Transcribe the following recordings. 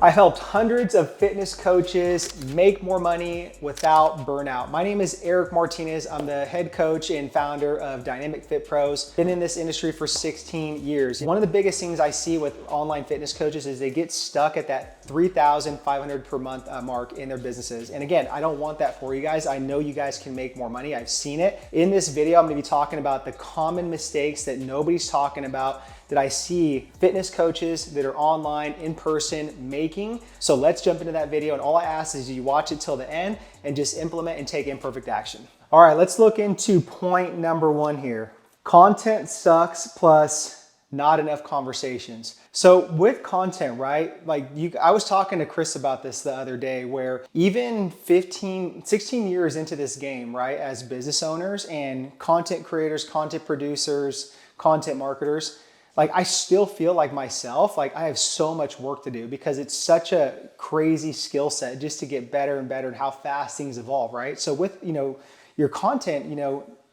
I helped hundreds of fitness coaches make more money without burnout. My name is Eric Martinez. I'm the head coach and founder of Dynamic Fit Pros. Been in this industry for 16 years. One of the biggest things I see with online fitness coaches is they get stuck at that $3,500 per month mark in their businesses. And again, I don't want that for you guys. I know you guys can make more money. I've seen it. In this video, I'm gonna be talking about the common mistakes that nobody's talking about that I see fitness coaches that are online, in person, making. So let's jump into that video, and all I ask is you watch it till the end and just implement and take imperfect action. All right, let's look into point number one here. Content sucks plus not enough conversations. So with content, right? I was talking to Chris about this the other day, where even 16 years into this game, right? As business owners and content creators, content producers, content marketers, I still feel like myself, I have so much work to do because it's such a crazy skill set just to get better and better and how fast things evolve, right? So with, your content,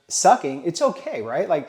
sucking, it's okay, right?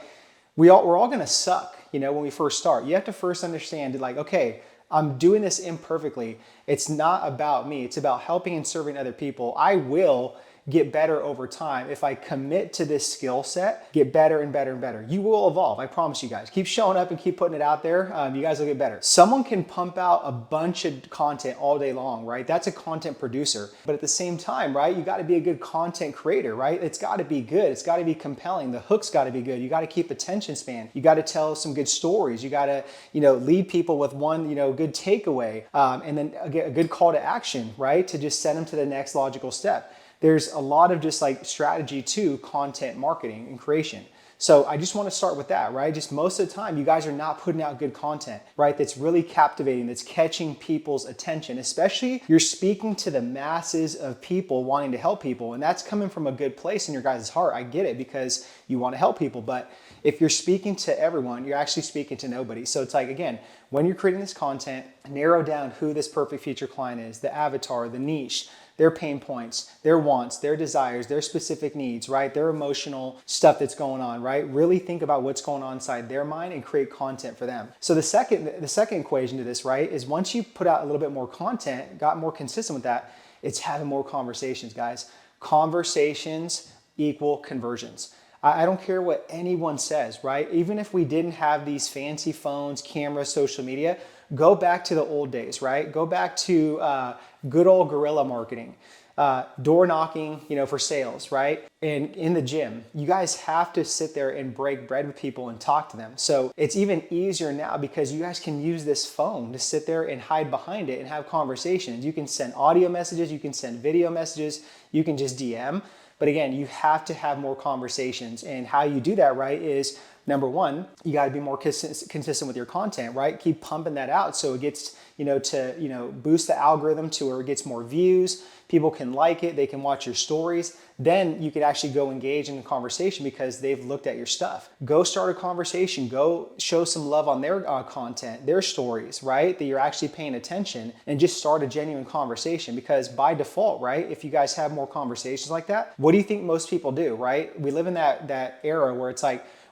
We're all gonna suck, when we first start. You have to first understand okay, I'm doing this imperfectly. It's not about me. It's about helping and serving other people. I will get better over time. If I commit to this skill set, get better and better and better. You will evolve, I promise you guys. Keep showing up and keep putting it out there. You guys will get better. Someone can pump out a bunch of content all day long, right? That's a content producer. But at the same time, right, you gotta be a good content creator, right? It's gotta be good. It's gotta be compelling. The hook's gotta be good. You gotta keep attention span. You gotta tell some good stories. You gotta, lead people with one, good takeaway. And then a good call to action, right? To just send them to the next logical step. There's a lot of just strategy to content marketing and creation. So I just want to start with that, right? Just most of the time, you guys are not putting out good content, right? That's really captivating, that's catching people's attention, especially you're speaking to the masses of people wanting to help people. And that's coming from a good place in your guys' heart. I get it because you want to help people. But if you're speaking to everyone, you're actually speaking to nobody. So it's again, when you're creating this content, narrow down who this perfect future client is, the avatar, the niche, their pain points, their wants, their desires, their specific needs, right? Their emotional stuff that's going on, right? Really think about what's going on inside their mind and create content for them. So the second equation to this, right, is once you put out a little bit more content, got more consistent with that, it's having more conversations, guys. Conversations equal conversions. I don't care what anyone says, right? Even if we didn't have these fancy phones, cameras, social media, go back to the old days, right? Go back to good old guerrilla marketing, door knocking, for sales, right? And in the gym, you guys have to sit there and break bread with people and talk to them. So it's even easier now because you guys can use this phone to sit there and hide behind it and have conversations. You can send audio messages, you can send video messages, you can just DM. But again, you have to have more conversations. And how you do that, right, is number one, you got to be more consistent with your content, right? Keep pumping that out so it gets, to boost the algorithm to where it gets more views. People can like it. They can watch your stories. Then you could actually go engage in a conversation because they've looked at your stuff. Go start a conversation. Go show some love on their content, their stories, right? That you're actually paying attention, and just start a genuine conversation, because by default, right, if you guys have more conversations like that, what do you think most people do, right? We live in that era where it's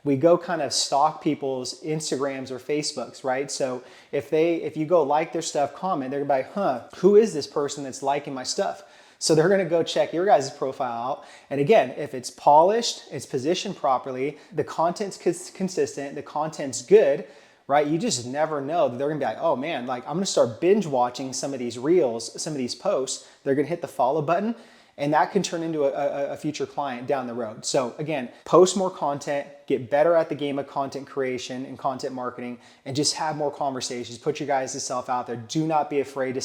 we go kind of stalk people's Instagrams or Facebooks, right? So if you go like their stuff, comment, they're gonna be like, who is this person that's liking my stuff? So they're gonna go check your guys' profile out. And again, if it's polished, it's positioned properly, the content's consistent, the content's good, right? You just never know that they're gonna be like, oh man, I'm gonna start binge watching some of these reels, some of these posts. They're gonna hit the follow button, and that can turn into a future client down the road. So again, post more content, get better at the game of content creation and content marketing, and just have more conversations. Put your guys' self out there. Do not be afraid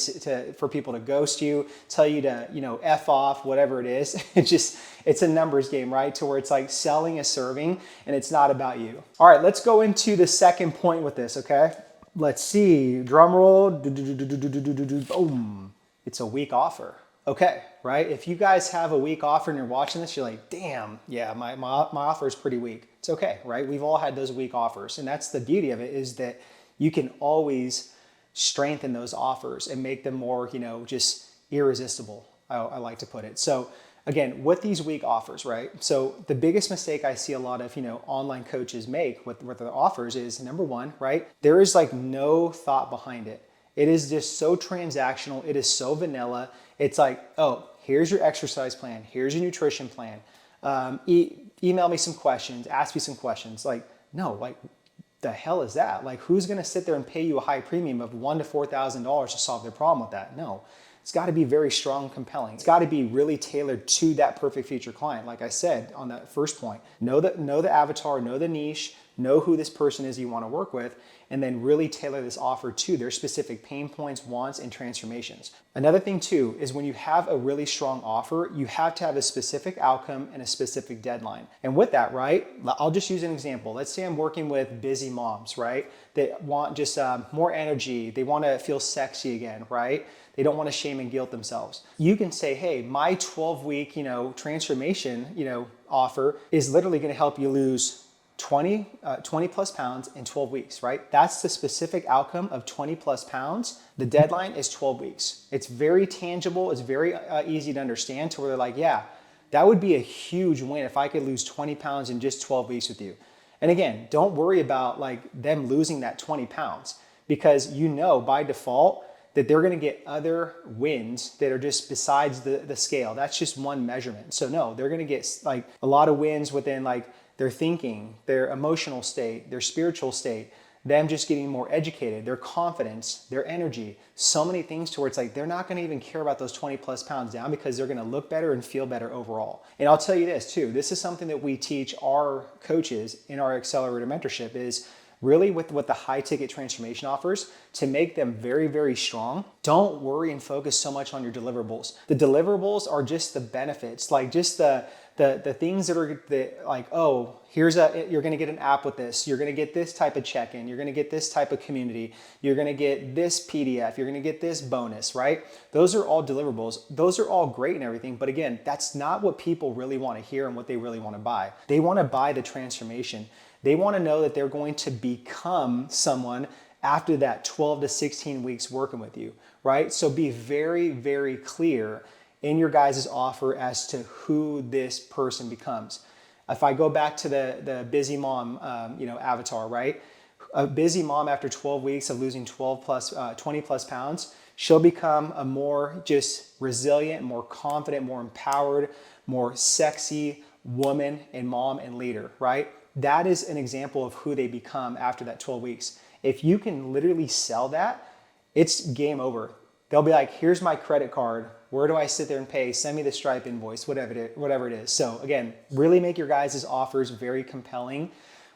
for people to ghost you, tell you to, F off, whatever it is. It's a numbers game, right? To where it's selling is serving, and it's not about you. All right, let's go into the second point with this, okay? Let's see, drum roll, boom. It's a weak offer. Okay, right? If you guys have a weak offer and you're watching this, you're like, damn, yeah, my offer is pretty weak. It's okay, right? We've all had those weak offers. And that's the beauty of it, is that you can always strengthen those offers and make them more, just irresistible, I like to put it. So again, with these weak offers, right? So the biggest mistake I see a lot of, online coaches make with their offers is, number one, right? There is no thought behind it. It is just so transactional. It is so vanilla. It's like, oh, here's your exercise plan. Here's your nutrition plan. Email me some questions. Ask me some questions. Like, no, like, the hell is that? Like, who's going to sit there and pay you a high premium of $1,000 to $4,000 to solve their problem with that? No. It's got to be very strong and compelling. It's got to be really tailored to that perfect future client. Like I said on that first point, know the avatar, know the niche, know who this person is you want to work with, and then really tailor this offer to their specific pain points, wants, and transformations. Another thing too is when you have a really strong offer, you have to have a specific outcome and a specific deadline. And with that, right, I'll just use an example. Let's say I'm working with busy moms, right? That want just more energy. They want to feel sexy again, right? They don't want to shame and guilt themselves. You can say, hey, my 12-week, transformation, offer is literally going to help you lose 20 plus pounds in 12 weeks, right? That's the specific outcome of 20 plus pounds. The deadline is 12 weeks. It's very tangible. It's very easy to understand to where they're like, yeah, that would be a huge win if I could lose 20 pounds in just 12 weeks with you. And again, don't worry about like them losing that 20 pounds because by default, that they're going to get other wins that are just besides the scale. That's just one measurement. So no, they're going to get like a lot of wins within like their thinking, their emotional state, their spiritual state, them just getting more educated, their confidence, their energy, so many things to where it's like they're not going to even care about those 20 plus pounds down because they're going to look better and feel better overall. And I'll tell you this too, this is something that we teach our coaches in our accelerator mentorship is really with the high ticket transformation offers to make them very, very strong. Don't worry and focus so much on your deliverables. The deliverables are just the benefits, like just the things that are like, oh, you're going to get an app with this. You're going to get this type of check-in. You're going to get this type of community. You're going to get this PDF. You're going to get this bonus, right? Those are all deliverables. Those are all great and everything. But again, that's not what people really want to hear and what they really want to buy. They want to buy the transformation. They want to know that they're going to become someone after that 12 to 16 weeks working with you, right? So be very, very clear in your guys' offer as to who this person becomes. If I go back to the busy mom, avatar, right? A busy mom after 12 weeks of losing 20 plus pounds, she'll become a more just resilient, more confident, more empowered, more sexy woman and mom and leader, right? That is an example of who they become after that 12 weeks. If you can literally sell that, it's game over. They'll be like, here's my credit card. Where do I sit there and pay? Send me the Stripe invoice, whatever it is. So again, really make your guys' offers very compelling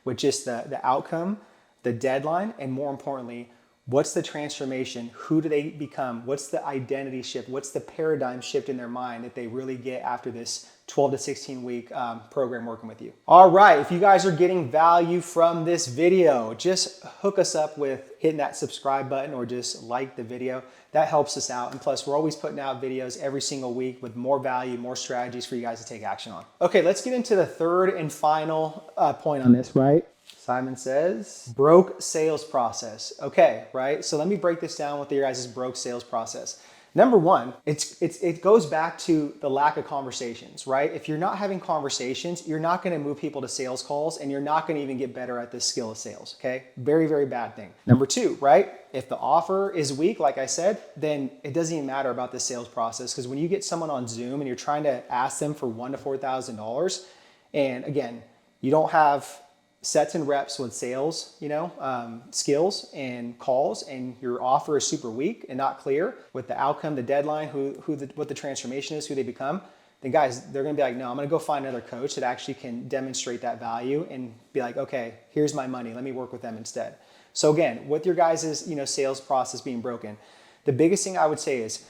with just the outcome, the deadline, and more importantly, what's the transformation? Who do they become? What's the identity shift? What's the paradigm shift in their mind that they really get after this 12 to 16 week program working with you? All right, if you guys are getting value from this video, just hook us up with hitting that subscribe button or just like the video. That helps us out. And plus, we're always putting out videos every single week with more value, more strategies for you guys to take action on. Okay, let's get into the third and final point on this, right? Simon says, broke sales process. Okay, right? So let me break this down with your guys' broke sales process. Number one, it goes back to the lack of conversations, right? If you're not having conversations, you're not going to move people to sales calls and you're not going to even get better at this skill of sales, okay? Very, very bad thing. Number two, right? If the offer is weak, like I said, then it doesn't even matter about the sales process because when you get someone on Zoom and you're trying to ask them for $1,000 to $4,000, and again, you don't have sets and reps with sales, skills and calls, and your offer is super weak and not clear with the outcome, the deadline, what the transformation is, who they become, then guys, they're going to be like, no, I'm going to go find another coach that actually can demonstrate that value and be like, okay, here's my money. Let me work with them instead. So again, with your guys' sales process being broken, the biggest thing I would say is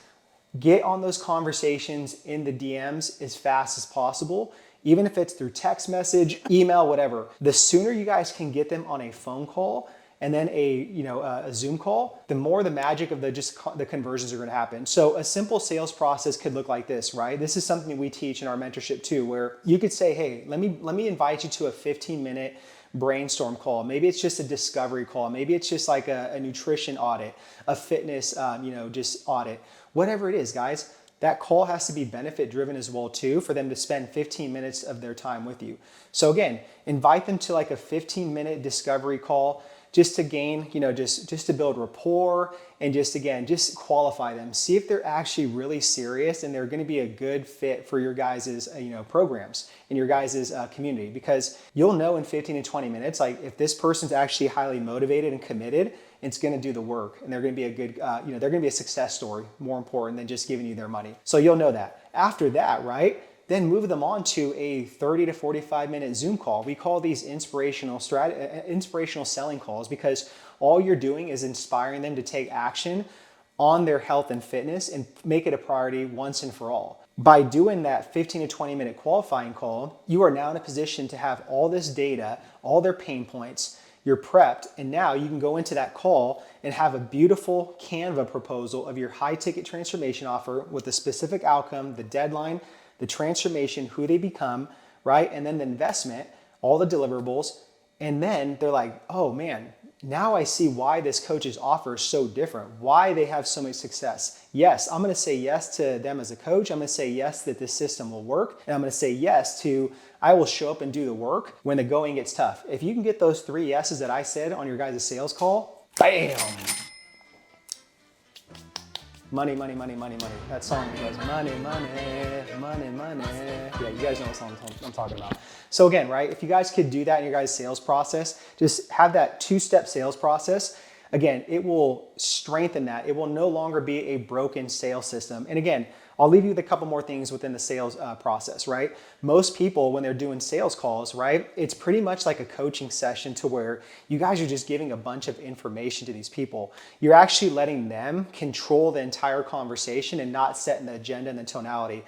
get on those conversations in the DMs as fast as possible. Even if it's through text message, email, whatever, the sooner you guys can get them on a phone call and then a Zoom call, the more the magic of the conversions are going to happen. So a simple sales process could look like this, right? This is something that we teach in our mentorship too, where you could say, hey, let me invite you to a 15-minute brainstorm call. Maybe it's just a discovery call. Maybe it's just like a nutrition audit, a fitness, just audit, whatever it is, guys. That call has to be benefit driven as well too for them to spend 15 minutes of their time with you. So again, invite them to like a 15-minute discovery call just to gain, just to build rapport and just qualify them. See if they're actually really serious and they're going to be a good fit for your guys' programs in your guys' community, because you'll know in 15 to 20 minutes, like if this person's actually highly motivated and committed, it's going to do the work and they're going to be a good, they're going to be a success story, more important than just giving you their money. So you'll know that. After that, right? Then move them on to a 30 to 45 minute Zoom call. We call these inspirational selling calls, because all you're doing is inspiring them to take action on their health and fitness and make it a priority once and for all. By doing that 15 to 20 minute qualifying call, you are now in a position to have all this data, all their pain points, you're prepped, and now you can go into that call and have a beautiful Canva proposal of your high ticket transformation offer with the specific outcome, the deadline, the transformation, who they become, right? And then the investment, all the deliverables. And then they're like, oh man, now I see why this coach's offer is so different, why they have so much success. Yes, I'm gonna say yes to them as a coach. I'm gonna say yes that this system will work. And I'm gonna say yes to, I will show up and do the work when the going gets tough. If you can get those 3 yeses that I said on your guys' sales call, bam! Money, money, money, money, money. That song goes money, money, money, money. Yeah, you guys know what song I'm talking about. So again, right, if you guys could do that in your guys' sales process, just have that 2-step sales process. Again, it will strengthen that. It will no longer be a broken sales system. And again, I'll leave you with a couple more things within the sales process, right? Most people, when they're doing sales calls, right, it's pretty much like a coaching session to where you guys are just giving a bunch of information to these people. You're actually letting them control the entire conversation and not setting the agenda and the tonality.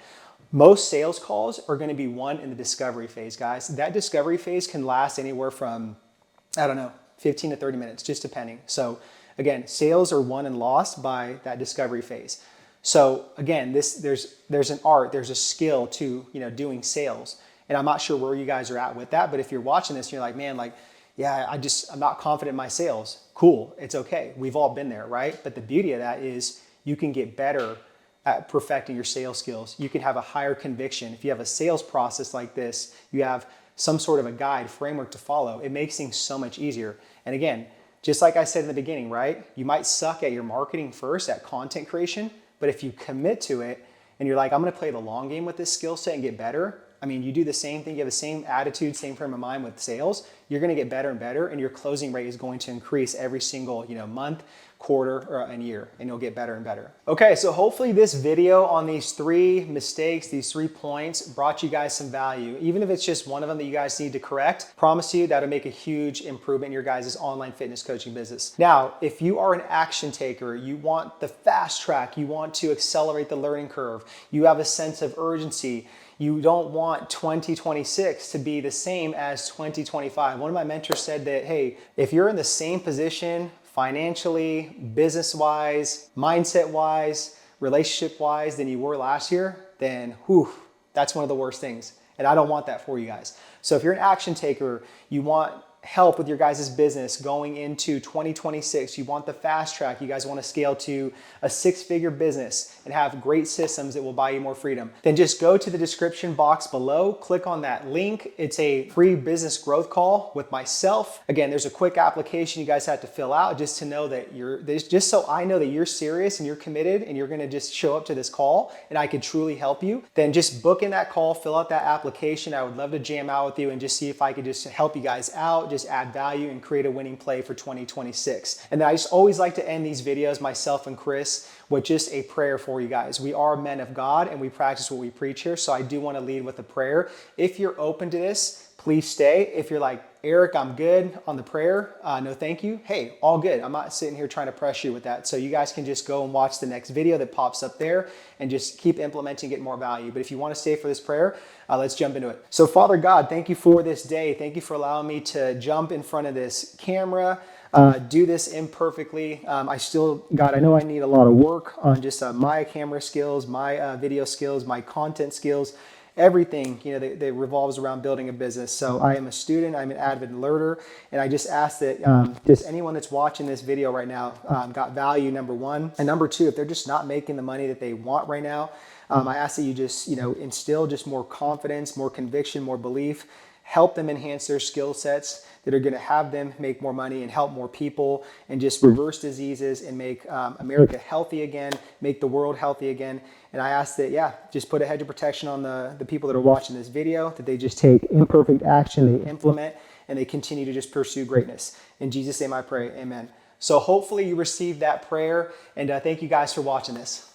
Most sales calls are going to be won in the discovery phase, guys. That discovery phase can last anywhere from, 15 to 30 minutes, just depending. So again, sales are won and lost by that discovery phase. So again, there's an art, there's a skill to doing sales, and I'm not sure where you guys are at with that. But if you're watching this, and you're like, man, like, yeah, I'm not confident in my sales. Cool, it's okay. We've all been there, right? But the beauty of that is you can get better at perfecting your sales skills. You can have a higher conviction. If you have a sales process like this, you have some sort of a guide, framework to follow. It makes things so much easier. And again, just like I said in the beginning, right? You might suck at your marketing first, at content creation, but if you commit to it and you're like, I'm gonna play the long game with this skill set and get better, I mean, you do the same thing, you have the same attitude, same frame of mind with sales, you're gonna get better and better, and your closing rate is going to increase every single month, quarter, or a year, and you'll get better and better. Okay, so hopefully this video on these 3 mistakes, these 3 points, brought you guys some value. Even if it's just one of them that you guys need to correct, promise you that'll make a huge improvement in your guys' online fitness coaching business. Now, if you are an action taker, you want the fast track, you want to accelerate the learning curve, you have a sense of urgency, you don't want 2026 to be the same as 2025. One of my mentors said that, hey, if you're in the same position financially, business-wise, mindset-wise, relationship-wise than you were last year, then that's one of the worst things. And I don't want that for you guys. So if you're an action taker, you want help with your guys' business going into 2026, you want the fast track, you guys want to scale to a 6-figure business and have great systems that will buy you more freedom, then just go to the description box below, click on that link. It's a free business growth call with myself. Again, there's a quick application you guys have to fill out just to know that just so I know that you're serious and you're committed and you're going to just show up to this call and I could truly help you. Then just book in that call, fill out that application. I would love to jam out with you and just see if I could just help you guys out, just add value and create a winning play for 2026. And then I just always like to end these videos, myself and Chris, with just a prayer for you guys. We are men of God and we practice what we preach here. So I do want to lead with a prayer. If you're open to this, please stay. If you're like, Eric, I'm good on the prayer, no thank you, hey, all good. I'm not sitting here trying to press you with that. So you guys can just go and watch the next video that pops up there and just keep implementing, get more value. But if you want to stay for this prayer, let's jump into it. So Father God, thank you for this day. Thank you for allowing me to jump in front of this camera, do this imperfectly. God, I know I need a lot of work on just my camera skills, my video skills, my content skills, everything, that revolves around building a business. So I am a student, I'm an avid learner, and I just ask that just anyone that's watching this video right now got value, number one. And number two, if they're just not making the money that they want right now, I ask that you just, instill just more confidence, more conviction, more belief. help them enhance their skill sets that are going to have them make more money and help more people and just reverse diseases and make America healthy again, make the world healthy again. And I ask that, just put a hedge of protection on the people that are watching this video, that they just take imperfect action, they implement, and they continue to just pursue greatness. In Jesus' name I pray, amen. So hopefully you received that prayer, and thank you guys for watching this.